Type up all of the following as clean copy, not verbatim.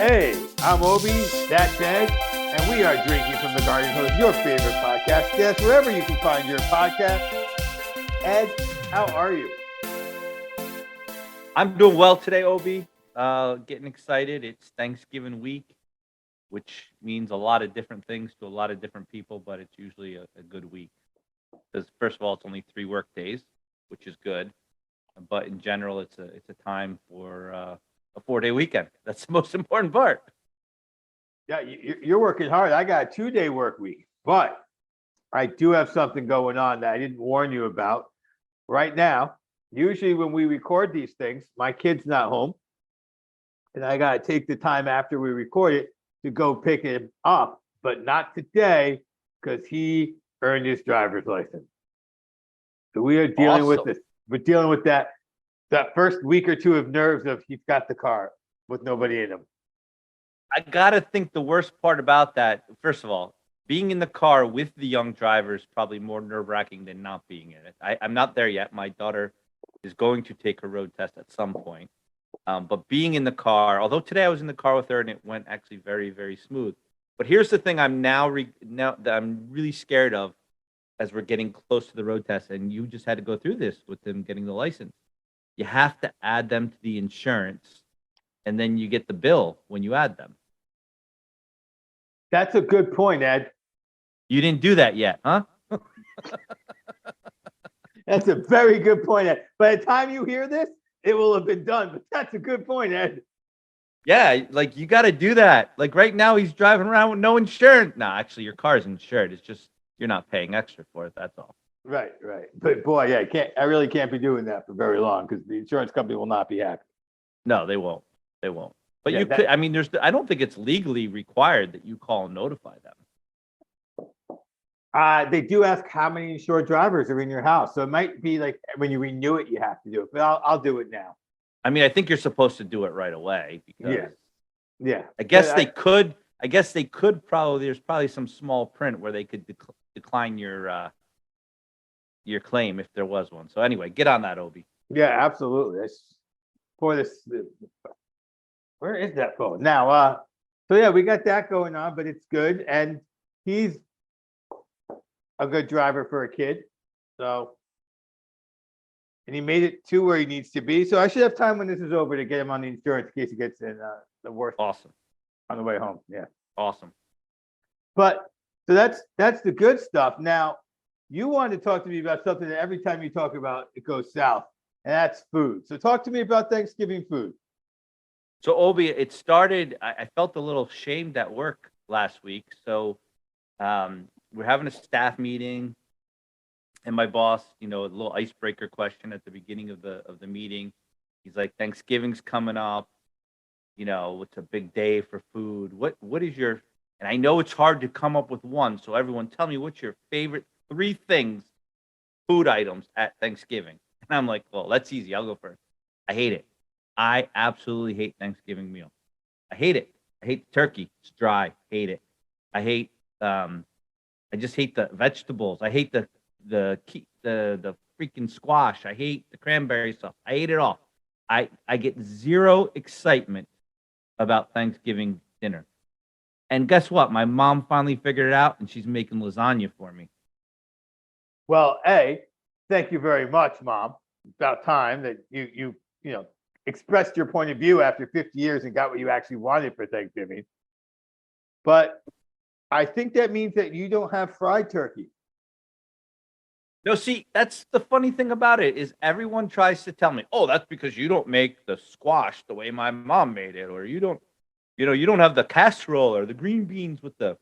Hey, I'm Obi, that's Ed, and we are Drinking from the Garden Hose, your favorite podcast. Yes, wherever you can find your podcast. Ed, how are you? I'm doing well today, Obi. Getting excited. It's Thanksgiving week, which means a lot of different things to a lot of different people, but it's usually a good week. Because first of all, it's only 3 work days, which is good. But in general, it's a time for a 4-day weekend. That's the most important part. Yeah, you're working hard. I got a 2-day work week, but I do have something going on that I didn't warn you about right now. Usually when we record these things, my kid's not home, and I got to take the time after we record it to go pick him up, but not today because he earned his driver's license. So we are dealing with Awesome. this. We're dealing with that first week or two of nerves of he's got the car with nobody in him. I gotta think the worst part about that, first of all, being in the car with the young driver is probably more nerve-wracking than not being in it. I'm not there yet. My daughter is going to take her road test at some point. But being in the car, although today I was in the car with her and it went actually very, very smooth. But here's the thing: I'm now that I'm really scared of as we're getting close to the road test, and you just had to go through this with them getting the license. You have to add them to the insurance, and then you get the bill when you add them. That's a good point, Ed. You didn't do that yet, huh? That's a very good point, Ed. By the time you hear this, it will have been done. But that's a good point, Ed. Yeah, like you got to do that. Like right now, he's driving around with no insurance. No, actually, your car's insured. It's just you're not paying extra for it. That's all. Right. But boy, yeah, I really can't be doing that for very long because the insurance company will not be happy. No, they won't. They won't. But Yeah, you could. I mean, I don't think it's legally required that you call and notify them. They do ask how many insured drivers are in your house, so it might be like when you renew it, you have to do it. But I'll do it now. I mean, I think you're supposed to do it right away because Yeah. I guess they could. I guess they could probably. There's probably some small print where they could decline your claim if there was one. So anyway, get on that, Obi. Yeah, absolutely. For this. Where is that phone now? So yeah, we got that going on, but it's good, and he's a good driver for a kid. So, and he made it to where he needs to be. So I should have time when this is over to get him on the insurance in case he gets in the worst Awesome. on the way home. Yeah. Awesome. But so that's the good stuff. Now, you wanted to talk to me about something that every time you talk about it goes south, and that's food. So talk to me about Thanksgiving food. So Obi, it started. I felt a little shamed at work last week. So we're having a staff meeting, and my boss, a little icebreaker question at the beginning of the meeting. He's like, "Thanksgiving's coming up. It's a big day for food. What is your?" And I know it's hard to come up with one. So everyone, tell me what's your favorite 3 things, food items at Thanksgiving. And I'm like, well, that's easy. I'll go first. I hate it. I absolutely hate Thanksgiving meal. I hate it. I hate the turkey. It's dry. Hate it. I hate. I just hate the vegetables. I hate the freaking squash. I hate the cranberry sauce. I hate it all. I get zero excitement about Thanksgiving dinner. And guess what? My mom finally figured it out, and she's making lasagna for me. Well, thank you very much, Mom. It's about time that you expressed your point of view after 50 years and got what you actually wanted for Thanksgiving. But I think that means that you don't have fried turkey. No, see, that's the funny thing about it is everyone tries to tell me, oh, that's because you don't make the squash the way my mom made it, or you don't have the casserole or the green beans with the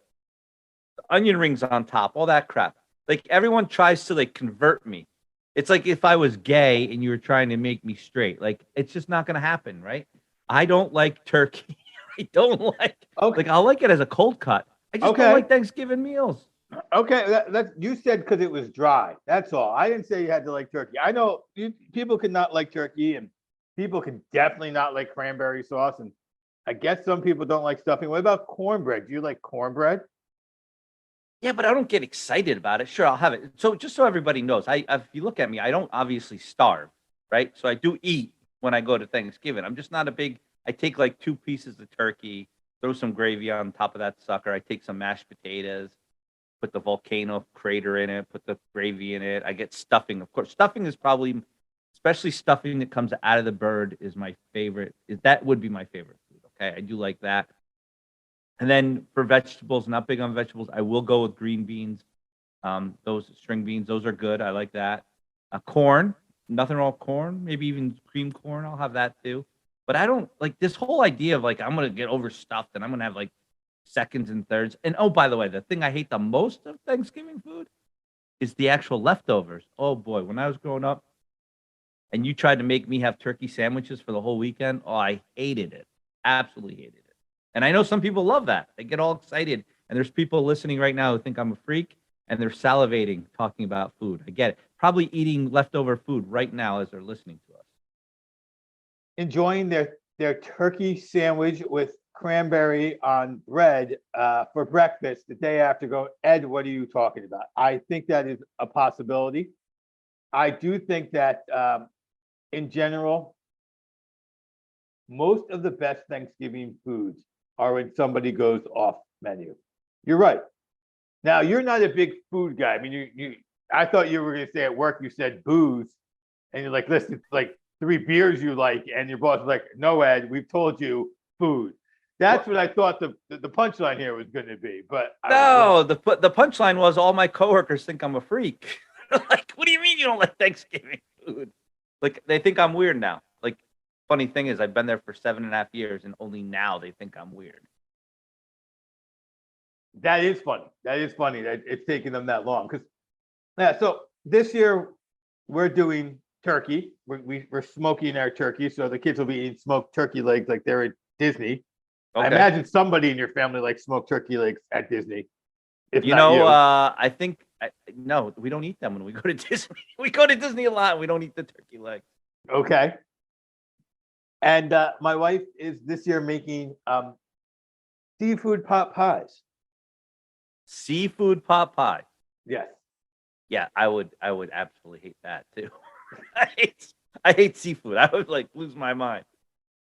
onion rings on top, all that crap. Like everyone tries to convert me. It's like if I was gay and you were trying to make me straight. Like it's just not going to happen, right? I don't like turkey. I don't like. Okay. Like I'll like it as a cold cut. I just don't like Thanksgiving meals. Okay, that you said because it was dry. That's all. I didn't say you had to like turkey. I know people can not like turkey, and people can definitely not like cranberry sauce, and I guess some people don't like stuffing. What about cornbread? Do you like cornbread? Yeah, but I don't get excited about it. Sure, I'll have it. So just so everybody knows, if you look at me, I don't obviously starve, right? So I do eat when I go to Thanksgiving. I'm just not a big. I take like 2 pieces of turkey. throw some gravy on top of that sucker. I take some mashed potatoes, put the volcano crater in it, put the gravy in it. I get stuffing. Of course, stuffing is probably, especially stuffing that comes out of the bird, is my favorite. That would be my favorite food. Okay, I do like that. And then for vegetables, not big on vegetables, I will go with green beans. Those string beans, those are good. I like that. Corn, nothing wrong with corn. Maybe even cream corn. I'll have that too. But I don't like this whole idea of like I'm gonna get overstuffed and I'm gonna have like seconds and thirds. And oh, by the way, the thing I hate the most of Thanksgiving food is the actual leftovers. Oh boy, when I was growing up, and you tried to make me have turkey sandwiches for the whole weekend, oh, I hated it. Absolutely hated it. And I know some people love that. They get all excited. And there's people listening right now who think I'm a freak and they're salivating talking about food. I get it. Probably eating leftover food right now as they're listening to us. Enjoying their turkey sandwich with cranberry on bread for breakfast the day after. Go, Ed, what are you talking about? I think that is a possibility. I do think that in general, most of the best Thanksgiving foods are when somebody goes off menu. You're right. Now, you're not a big food guy. I mean, I thought you were going to say at work, you said booze, and you're like, listen, it's like 3 beers you like, and your boss was like, no, Ed, we've told you food. That's what I thought the punchline here was going to be, but no, the punchline was all my coworkers think I'm a freak. Like, what do you mean you don't like Thanksgiving food? Like, they think I'm weird now. Like, funny thing is, I've been there for 7.5 years, and only now they think I'm weird. That is funny. That is funny that it's taking them that long. Because yeah, so this year we're doing turkey. We're smoking our turkey, so the kids will be eating smoked turkey legs like they're at Disney. Okay. I imagine somebody in your family likes smoked turkey legs at Disney. If you know, I think no, we don't eat them when we go to Disney. We go to Disney a lot. And we don't eat the turkey legs. Okay. And my wife is this year making seafood pot pies. Seafood pot pie. Yes. Yeah, I would absolutely hate that too. I hate seafood. I would like lose my mind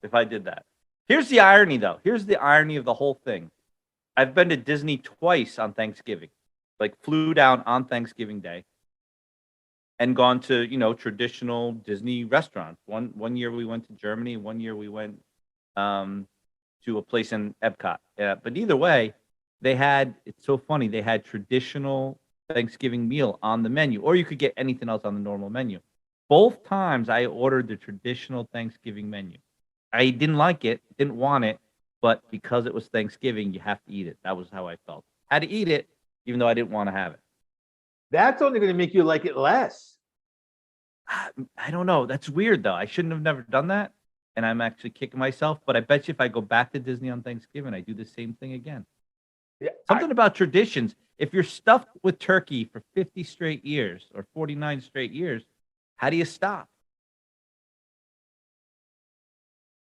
if I did that. Here's the irony though. Here's the irony of the whole thing. I've been to Disney twice on Thanksgiving. Like flew down on Thanksgiving Day and gone to, traditional Disney restaurants. One year we went to Germany, one year we went to a place in Epcot. But either way, it's so funny, they had traditional Thanksgiving meal on the menu, or you could get anything else on the normal menu. Both times I ordered the traditional Thanksgiving menu. I didn't like it, didn't want it, but because it was Thanksgiving, you have to eat it. That was how I felt. Had to eat it, even though I didn't want to have it. That's only going to make you like it less. I don't know. That's weird, though. I shouldn't have never done that, and I'm actually kicking myself. But I bet you if I go back to Disney on Thanksgiving, I do the same thing again. Yeah, something about traditions. If you're stuffed with turkey for 50 straight years or 49 straight years, how do you stop?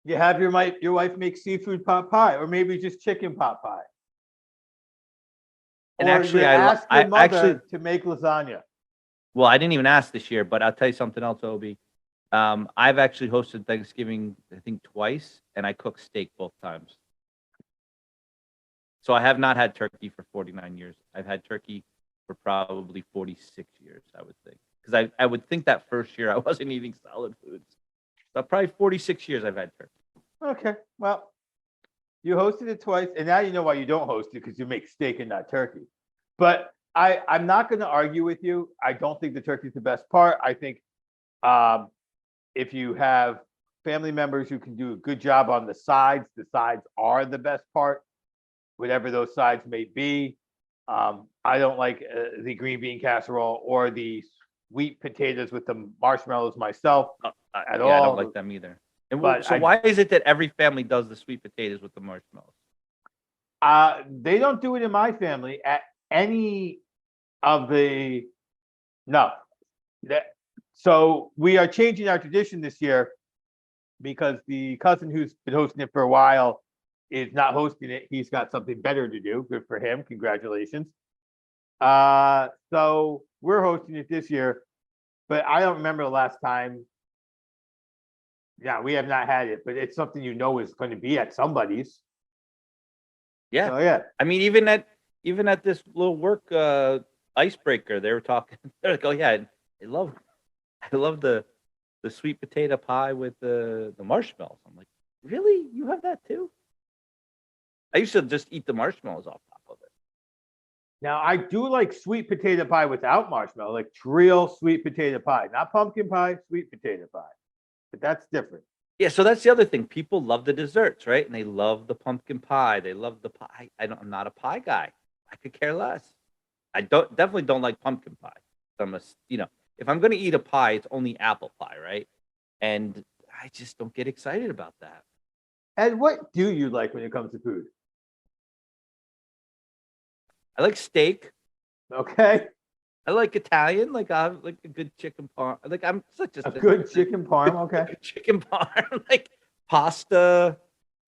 You have your wife make seafood pot pie, or maybe just chicken pot pie. And or actually, I actually to make lasagna. Well, I didn't even ask this year, but I'll tell you something else, Obi. I've actually hosted Thanksgiving, I think, twice, and I cooked steak both times. So I have not had turkey for 49 years. I've had turkey for probably 46 years, I would think. Because I would think that first year I wasn't eating solid foods. So probably 46 years I've had turkey. Okay, well, you hosted it twice, and now you know why you don't host it, because you make steak and not turkey. But I'm not going to argue with you. I don't think the turkey is the best part. I think if you have family members who can do a good job on the sides are the best part, whatever those sides may be. I don't like the green bean casserole or the sweet potatoes with the marshmallows myself at all. I don't like them either. And why is it that every family does the sweet potatoes with the marshmallows? They don't do it in my family at any of the no. So we are changing our tradition this year because the cousin who's been hosting it for a while is not hosting it. He's got something better to do. Good for him. Congratulations. So we're hosting it this year, but I don't remember the last time. Yeah, we have not had it, but it's something is going to be at somebody's. Yeah. So yeah, I mean, even at this little work icebreaker, they were talking. They're like, "Oh yeah, I love the sweet potato pie with the marshmallows." I'm like, "Really? You have that too?" I used to just eat the marshmallows off top of it. now I do like sweet potato pie without marshmallow, like real sweet potato pie, not pumpkin pie, sweet potato pie. But that's different. Yeah, so that's the other thing. People love the desserts, right? And they love the pumpkin pie. They love the pie. I'm not a pie guy. I could care less. I definitely don't like pumpkin pie. I'm a, if I'm going to eat a pie, it's only apple pie, right? And I just don't get excited about that. And what do you like when it comes to food? I like steak. Okay, I like Italian. Like I like a good chicken parm. Like I'm such a a good chicken parm. Okay, like a chicken parm. Like pasta.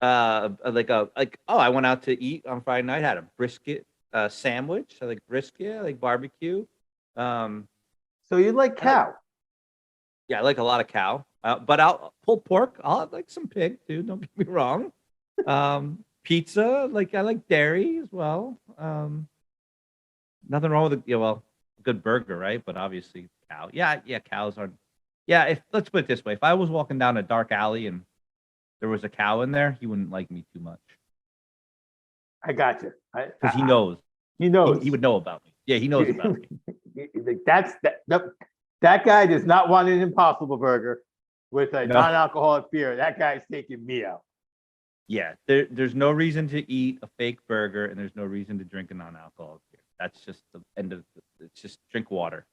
I went out to eat on Friday night. Had a brisket sandwich. I like brisket. I like barbecue. Um, so you like I like cow? Yeah, I like a lot of cow, but I'll pulled pork. I'll have like some pig too. Don't get me wrong. Pizza, like I like dairy as well. Nothing wrong with a good burger, right? But obviously, cow. Yeah, yeah, cows are. Yeah, if let's put it this way: if I was walking down a dark alley and there was a cow in there, he wouldn't like me too much I got you. because he knows He knows. he would know about me. Yeah, he knows about me. That's that. That guy does not want an Impossible Burger with a No. non-alcoholic beer. That guy's taking me out. Yeah, there's no reason to eat a fake burger, and there's no reason to drink a non-alcoholic beer. That's just the end of. It's just drink water,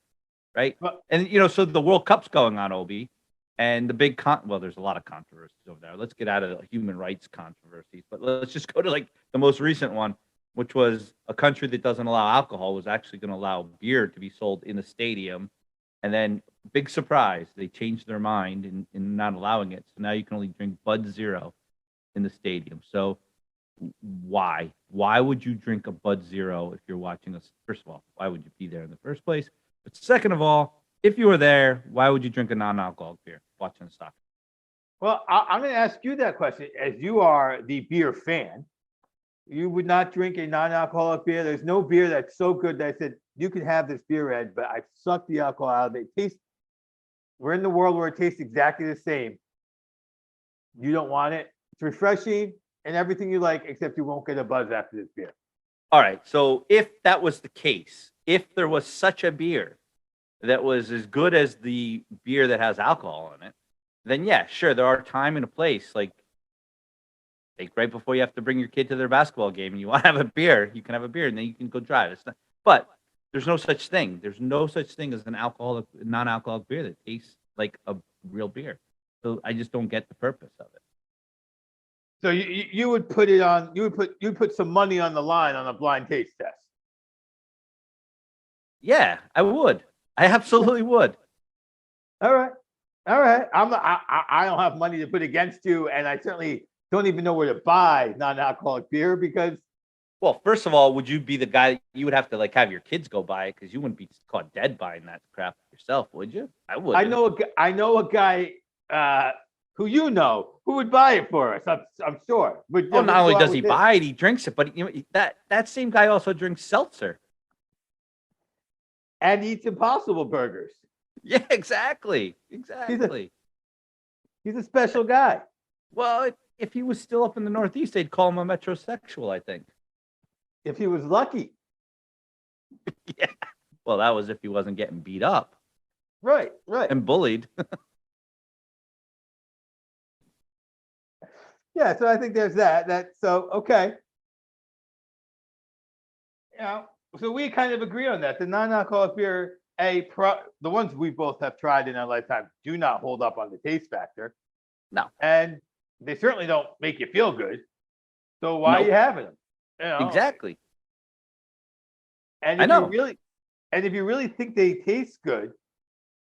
right? But And so the World Cup's going on, Obi, and the big well, there's a lot of controversies over there. Let's get out of the human rights controversies, but let's just go to like the most recent one, which was a country that doesn't allow alcohol was actually going to allow beer to be sold in the stadium, and then big surprise, they changed their mind in not allowing it. So now you can only drink Bud Zero in the stadium. So why? Why would you drink a Bud Zero if you're watching us? First of all, why would you be there in the first place? But second of all, if you were there, why would you drink a non-alcoholic beer watching the soccer? well, I'm going to ask you that question. As you are the beer fan, you would not drink a non-alcoholic beer. There's no beer that's so good that I said you can have this beer, Ed, but I've sucked the alcohol out of it. We're in the world where it tastes exactly the same. You don't want it. It's refreshing and everything you like, except you won't get a buzz after this beer. All right. So if that was the case, if there was such a beer that was as good as the beer that has alcohol in it, then yeah, sure, there are time and a place. Like right before you have to bring your kid to their basketball game and you want to have a beer, you can have a beer and then you can go drive. But there's no such thing. There's no such thing as an non-alcoholic beer that tastes like a real beer. So I just don't get the purpose of it. So you would put it on. You put some money on the line on a blind taste test. Yeah, I would. I absolutely would. All right, all right. I don't have money to put against you, and I certainly don't even know where to buy non-alcoholic beer because. Well, first of all, would you be the guy that you would have to like have your kids go buy it because you wouldn't be caught dead buying that crap yourself, would you? I would. I know a guy who who would buy it for us. I'm sure. Oh, not only does he buy it, he drinks it, but that same guy also drinks seltzer and eats Impossible Burgers. Yeah, exactly. He's a special guy. Well, if he was still up in the Northeast, they'd call him a metrosexual, I think. If he was lucky. Yeah. Well, that was if he wasn't getting beat up. Right. And bullied. Yeah, so I think there's that. So okay. So we kind of agree on that. The non-alcoholic beer, the ones we both have tried in our lifetime do not hold up on the taste factor. No. And they certainly don't make you feel good. So why are you having them? Exactly. And if you really think they taste good,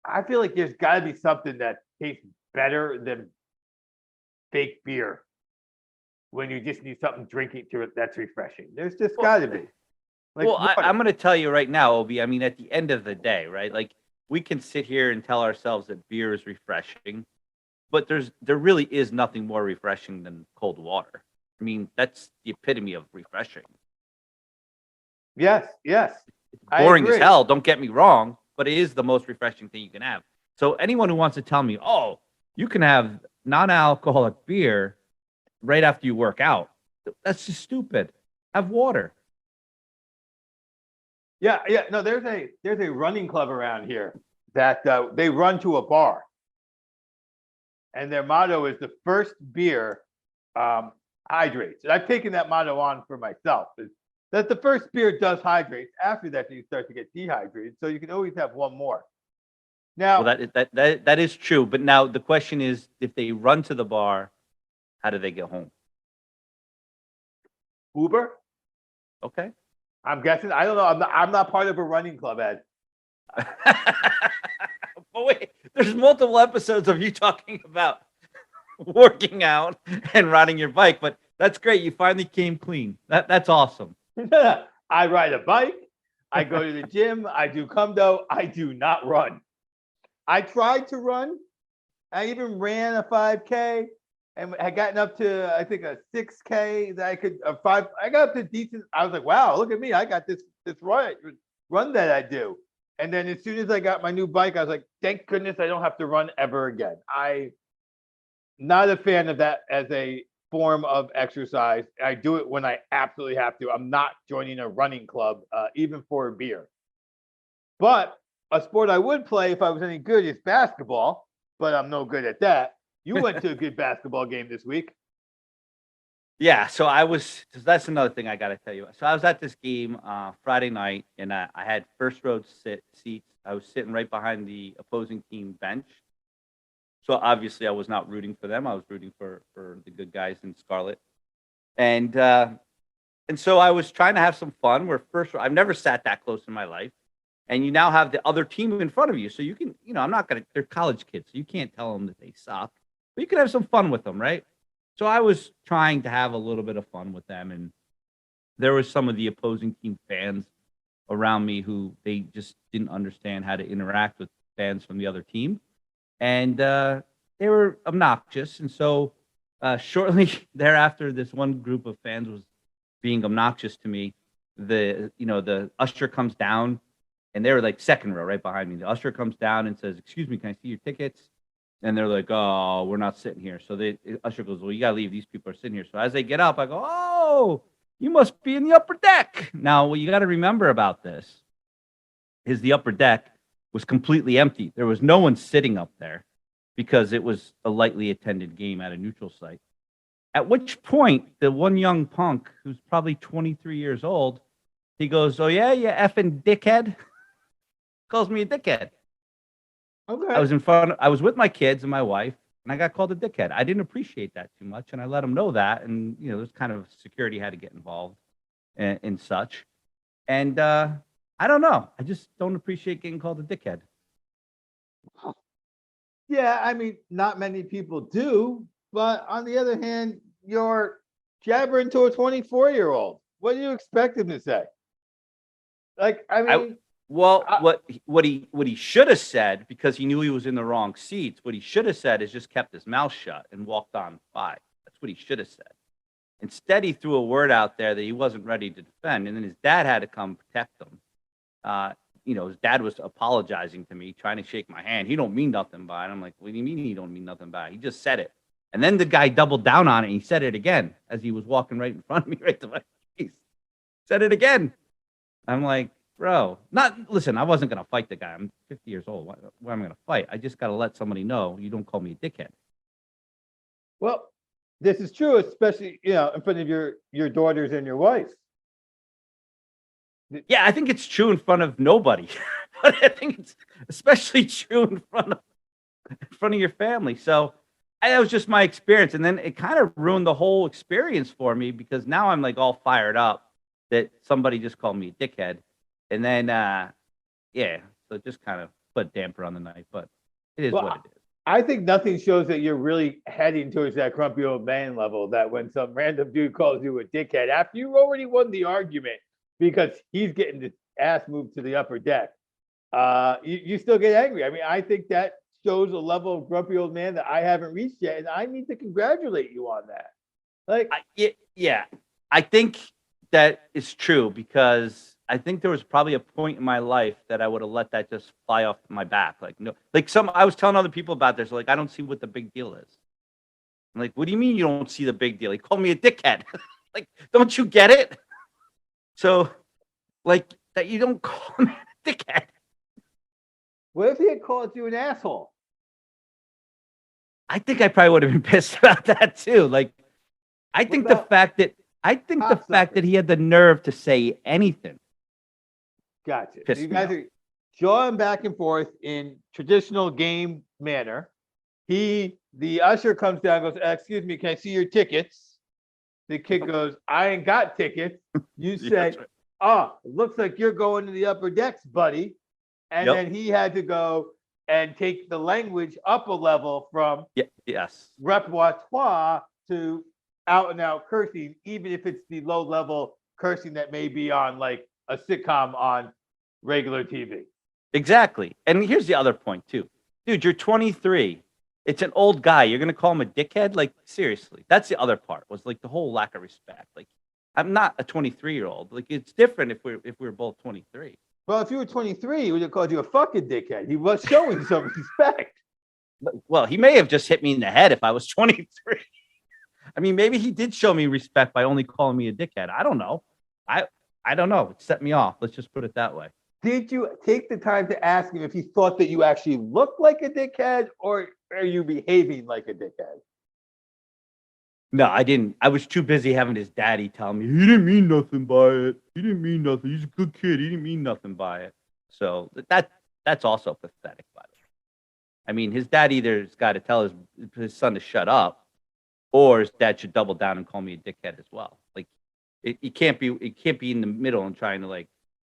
I feel like there's got to be something that tastes better than fake beer when you just need something drinking to it that's refreshing. There's just got to be. I'm going to tell you right now, Obi. I mean, at the end of the day, right? Like we can sit here and tell ourselves that beer is refreshing, but there really is nothing more refreshing than cold water. I I mean, that's the epitome of refreshing. Yes, yes. It's I boring as agree. hell, don't get me wrong, but it is the most refreshing thing you can have. So anyone who wants to tell me, oh, you can have non-alcoholic beer right after you work out, that's just stupid. Have water. Yeah, yeah. No, there's a running club around here that they run to a bar, and their motto is the first beer hydrates. And I've taken that motto on for myself. Is that the first beer does hydrate. After that, you start to get dehydrated, so you can always have one more. Well, Now, that is true. But now the question is, if they run to the bar, how do they get home? Uber. Okay. I'm guessing. I don't know. I'm not part of a running club, Ed. But wait, there's multiple episodes of you talking about working out and riding your bike, but that's great. You finally came clean. That's awesome. I ride a bike. I go to the gym. I do kumdo. I do not run. I tried to run. I even ran a 5K and had gotten up to, I think, a 6K that I could, a five. I got up to decent. I was like, wow, look at me. I got this run that I do. And then as soon as I got my new bike, I was like, thank goodness I don't have to run ever again. I not a fan of that as a form of exercise. I do it when I absolutely have to. I'm not joining a running club, even for a beer. But a sport I would play if I was any good is basketball, but I'm no good at that. You went to a good basketball game this week. Yeah, so that's another thing I got to tell you. So I was at this game Friday night, and I had first row seats. I was sitting right behind the opposing team bench. So obviously I was not rooting for them. I was rooting for the good guys in Scarlet. And so I was trying to have some fun. Where first, I've never sat that close in my life. And you now have the other team in front of you. So you can, I'm not going to, they're college kids. So you can't tell them that they suck. But you can have some fun with them, right? So I was trying to have a little bit of fun with them. And there was some of the opposing team fans around me who they just didn't understand how to interact with fans from the other team. And they were obnoxious. And so shortly thereafter, this one group of fans was being obnoxious to me. The usher comes down, and they were like second row right behind me. The usher comes down and says, "Excuse me, can I see your tickets?" And they're like, "Oh, we're not sitting here." So the usher goes, "Well, you gotta leave. These people are sitting here." So as they get up, I go, "Oh, you must be in the upper deck." Now, what you got to remember about this is the upper deck was completely empty. There was no one sitting up there because it was a lightly attended game at a neutral site. At which point, the one young punk, who's probably 23 years old, he goes, "Oh, yeah, you effing dickhead." Calls me a dickhead. Okay. I was with my kids and my wife, and I got called a dickhead. I didn't appreciate that too much, and I let him know that. And, there's kind of security had to get involved and such. And I don't know. I just don't appreciate getting called a dickhead. Yeah, I mean, not many people do, but on the other hand, you're jabbering to a 24-year-old. What do you expect him to say? Like, I I mean, Well, I, what he should have said, because he knew he was in the wrong seats, what he should have said is just kept his mouth shut and walked on by. That's what he should have said. Instead, he threw a word out there that he wasn't ready to defend, and then his dad had to come protect him. His dad was apologizing to me, trying to shake my hand. He don't mean nothing by it. I'm like, what do you mean he don't mean nothing by it? He just said it. And then the guy doubled down on it, and he said it again as he was walking right in front of me, right to my face. Said it again. I'm like, bro, listen, I wasn't going to fight the guy. I'm 50 years old. Why am I going to fight? I just got to let somebody know you don't call me a dickhead. well, this is true, especially in front of your daughters and your wife. Yeah, I think it's true in front of nobody, but I think it's especially true in front of your family. So that was just my experience, and then it kind of ruined the whole experience for me because now I'm like all fired up that somebody just called me a dickhead, and then so it just kind of put a damper on the night. But it is what it is. I think nothing shows that you're really heading towards that grumpy old man level. That when some random dude calls you a dickhead after you already won the argument because he's getting his ass moved to the upper deck, you still get angry. I mean, I think that shows a level of grumpy old man that I haven't reached yet, and I need to congratulate you on that. Like, Yeah, I think that is true because I think there was probably a point in my life that I would have let that just fly off my back. Like, no, like I was telling other people about this. Like, I don't see what the big deal is. I'm like, what do you mean you don't see the big deal? He called me a dickhead. Like, don't you get it? So, like, that you don't call me a dickhead. what if he had called you an asshole? I think I probably would have been pissed about that too. Like, I think the about fact that I think the fact cocksucker? that he had the nerve to say anything Gotcha. So you pissed me guys off. are jawing back and forth in traditional game manner. The usher comes down and goes, excuse me, can I see your tickets? The kid goes, I ain't got tickets. You Yeah, say, that's right. oh, looks like you're going to the upper decks, buddy. And Yep. then he had to go and take the language up a level from Yeah. Yes. repertoire to out and out cursing, even if it's the low level cursing that may be on like a sitcom on regular TV. Exactly. And here's the other point too, dude. You're 23. It's an old guy. You're gonna call him a dickhead? Like, seriously. That's the other part. Was like the whole lack of respect. Like, I'm not a 23-year-old. Like, it's different if we're both 23. Well, if you were 23, he would have called you a fucking dickhead. He was showing some respect. Well, he may have just hit me in the head if I was 23. I mean, maybe he did show me respect by only calling me a dickhead. I don't know. I I don't know. It set me off. Let's just put it that way. Did you take the time to ask him if he thought that you actually looked like a dickhead or are you behaving like a dickhead? No, I didn't. I was too busy having his daddy tell me he didn't mean nothing by it. He didn't mean nothing. He's a good kid. He didn't mean nothing by it. So that's also pathetic, by the way. I mean, his dad either's got to tell his son to shut up, or his dad should double down and call me a dickhead as well. Like, it can't be in the middle and trying to like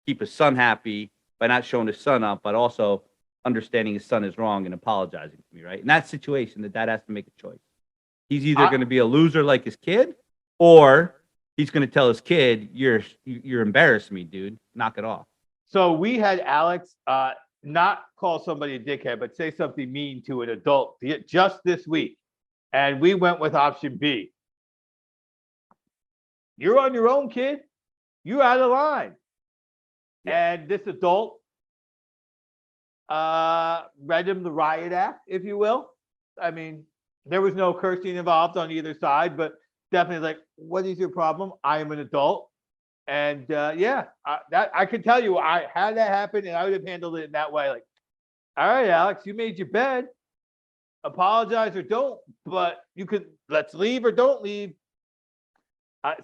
keep his son happy by not showing his son up, but also understanding his son is wrong and apologizing to me, right? In that situation, the dad has to make a choice. He's either going to be a loser like his kid, or he's going to tell his kid, "You're embarrassing me, dude. Knock it off." So we had Alex not call somebody a dickhead, but say something mean to an adult just this week. And we went with option B. You're on your own, kid. You're out of line. Yeah. And this adult read him the riot act, if you will. I mean, there was no cursing involved on either side, but definitely like, what is your problem? I am an adult. And that I could tell you, I had that happen, and I would have handled it in that way. Like, all right, Alex, you made your bed. Apologize or don't, but you could let's leave or don't leave.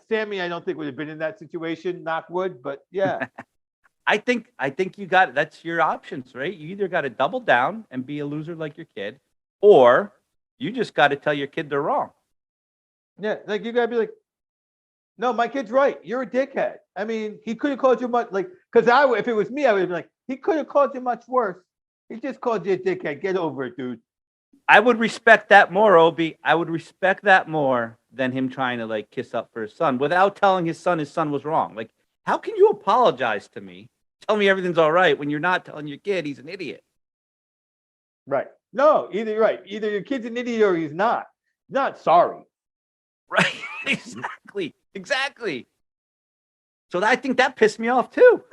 Sammy, I don't think would have been in that situation. Knock wood, but yeah, I think you got that's your options, right? You either got to double down and be a loser like your kid, or you just got to tell your kid they're wrong. yeah. Like you gotta be like, no, my kid's right. You're a dickhead. I mean, he could have called you much like because if it was me, I would have been like, he could have called you much worse. He just called you a dickhead. Get over it, dude. I would respect that more, Obi. I would respect that more than him trying to like kiss up for his son without telling his son was wrong. Like, how can you apologize to me, tell me everything's all right when you're not telling your kid he's an idiot? Right. No, either right. Either your kid's an idiot or he's not. He's not sorry. Right. Exactly. So I think that pissed me off too.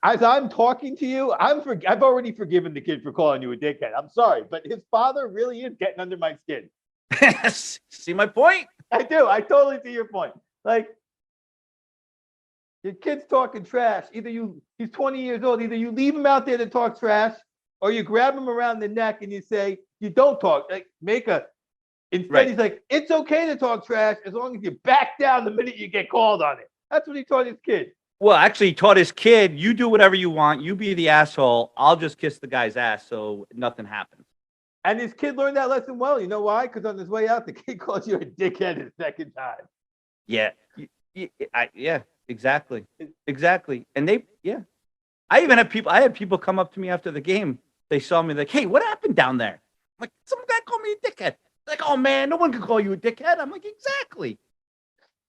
As I'm talking to you, I've already forgiven the kid for calling you a dickhead. I'm sorry, but his father really is getting under my skin. See my point? I do. I totally see your point. Like your kid's talking trash. He's 20 years old. Either you leave him out there to talk trash, or you grab him around the neck and you say you don't talk. Like instead Right. He's like, it's okay to talk trash as long as you back down the minute you get called on it. That's what he taught his kid. Well, actually, he taught his kid, you do whatever you want. You be the asshole. I'll just kiss the guy's ass so nothing happens. And his kid learned that lesson well. You know why? Because on his way out, the kid called you a dickhead a second time. Yeah. Yeah, exactly. Exactly. And I had people come up to me after the game. They saw me like, hey, what happened down there? I'm like, some guy called me a dickhead. Like, oh man, no one can call you a dickhead. I'm like, exactly.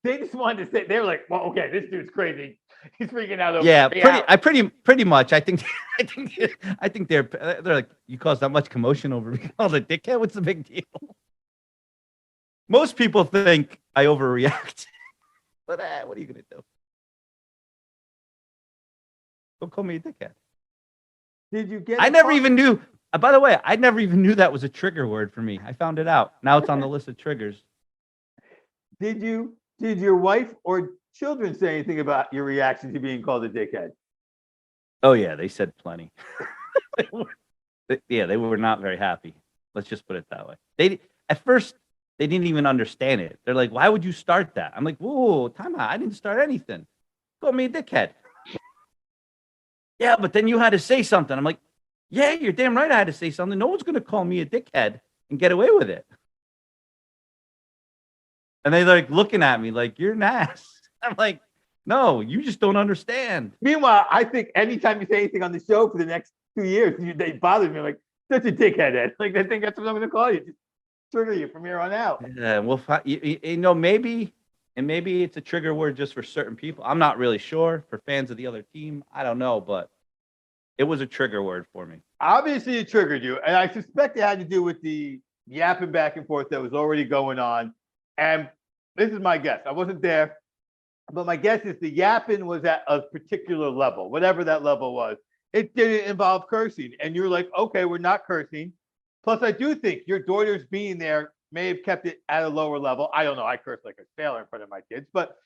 They just wanted to say, they were like, well, okay, this dude's crazy. He's freaking out over Yeah, 3 hours. pretty much. I think they're like, you cause that much commotion over being called a dickhead. What's the big deal? Most people think I overreact. But what are you gonna do? Don't call me a dickhead. Did you get? I never even knew. By the way, I never even knew that was a trigger word for me. I found it out. Now it's on the list of triggers. Did your wife or children say anything about your reaction to being called a dickhead? Oh yeah, they said plenty. They were not very happy. Let's just put it that way. At first they didn't even understand it. They're like, "Why would you start that?" I'm like, "Whoa, time out! I didn't start anything. Call me a dickhead." Yeah, but then you had to say something. I'm like, "Yeah, you're damn right. I had to say something. No one's gonna call me a dickhead and get away with it." And they're like looking at me like, "You're an ass." I'm like, "No, you just don't understand." Meanwhile, I think anytime you say anything on the show for the next 2 years, they bother me like such a dickhead. Ed. Like they think that's what I'm going to call you. Just trigger you from here on out. Yeah, well, maybe it's a trigger word just for certain people. I'm not really sure. For fans of the other team, I don't know, but it was a trigger word for me. Obviously, it triggered you, and I suspect it had to do with the yapping back and forth that was already going on. And this is my guess. I wasn't there, but my guess is the yapping was at a particular level, whatever that level was. It didn't involve cursing, and you're like, okay, we're not cursing. Plus, I do think your daughter's being there may have kept it at a lower level. I don't know. I curse like a sailor in front of my kids, but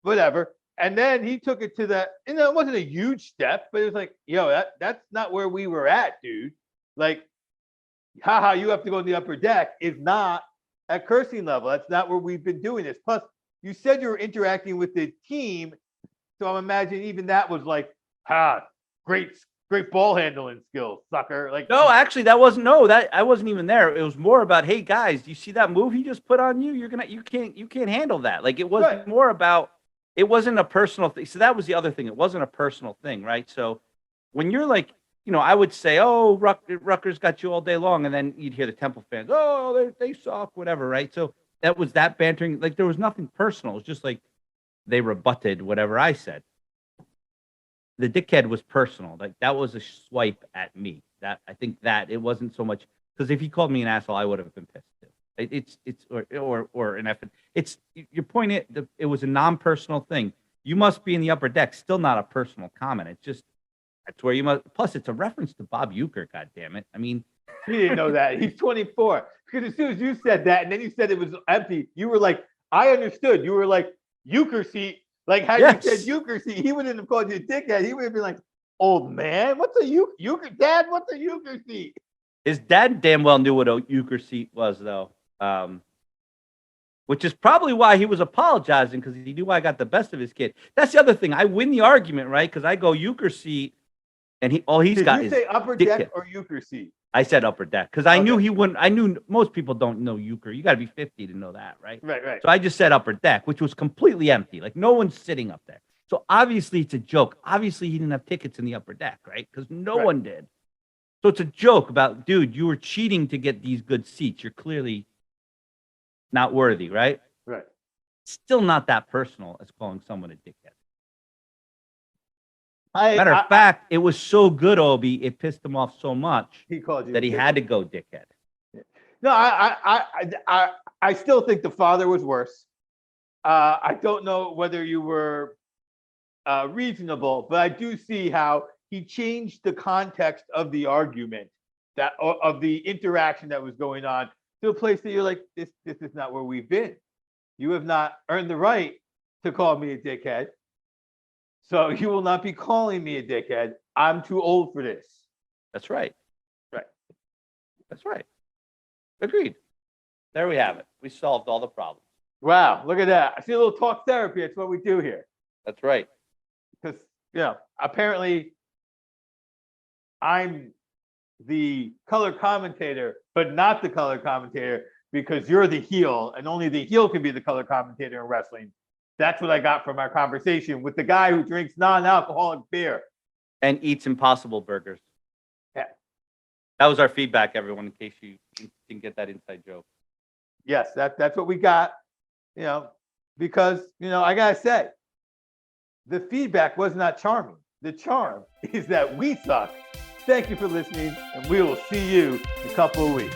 whatever. And then he took it to that, it wasn't a huge step, but it was like, that's not where we were at, dude. Like, haha, you have to go in the upper deck is not at cursing level. That's not where we've been doing this. Plus, you said you were interacting with the team. So I'm imagining even that was like, great ball handling skills, sucker. Like, no, actually, that I wasn't even there. It was more about, hey guys, do you see that move he just put on you? You can't handle that. Like it was right. More about, it wasn't a personal thing. So that was the other thing. It wasn't a personal thing, right? So when you're like, I would say, oh, Rutgers got you all day long, and then you'd hear the Temple fans, oh, they suck, whatever, right? So that was that bantering. Like there was nothing personal. It was just like they rebutted whatever I said. The dickhead was personal. Like that was a swipe at me. That I think that it wasn't so much because if he called me an asshole, I would have been pissed too. It's or an effort. It's your point. It was a non-personal thing. You must be in the upper deck. Still not a personal comment. It's just that's where you must. Plus, it's a reference to Bob Uecker. God damn it! I mean, he didn't know that he's 24 because as soon as you said that and then you said it was empty, you were like, I understood. You were like Uecker seat. Like how you said Euchre seat, he wouldn't have called you a dickhead. He would have been like, old man, what's a Euchre? Dad, what's a Euchre seat? His dad damn well knew what a Euchre seat was, though. Which is probably why he was apologizing, because he knew I got the best of his kid. That's the other thing. I win the argument, right? Because I go Euchre seat, and he's got Did his you say upper dickhead. deck or Euchre seat? I said upper deck because I knew he wouldn't. I knew most people don't know Euchre. You got to be 50 to know that, right? Right. So I just said upper deck, which was completely empty. Like no one's sitting up there. So obviously it's a joke. Obviously he didn't have tickets in the upper deck, right? Because no one did. So it's a joke about, dude, you were cheating to get these good seats. You're clearly not worthy, right? Right. Still not that personal as calling someone a dickhead. Matter of fact, it was so good, Obi, it pissed him off so much he called you that he had to go dickhead. No, I still think the father was worse. I don't know whether you were reasonable, but I do see how he changed the context of the argument, of the interaction that was going on, to a place that you're like, this is not where we've been. You have not earned the right to call me a dickhead. So you will not be calling me a dickhead. I'm too old for this. That's right. Right. That's right. Agreed. There we have it. We solved all the problems. Wow, look at that. I see a little talk therapy. That's what we do here. That's right. Because, apparently I'm the color commentator, but not the color commentator because you're the heel and only the heel can be the color commentator in wrestling. That's what I got from our conversation with the guy who drinks non-alcoholic beer. And eats Impossible Burgers. Yeah. That was our feedback, everyone, in case you didn't get that inside joke. Yes, that's what we got, because, I got to say, the feedback was not charming. The charm is that we suck. Thank you for listening, and we will see you in a couple of weeks.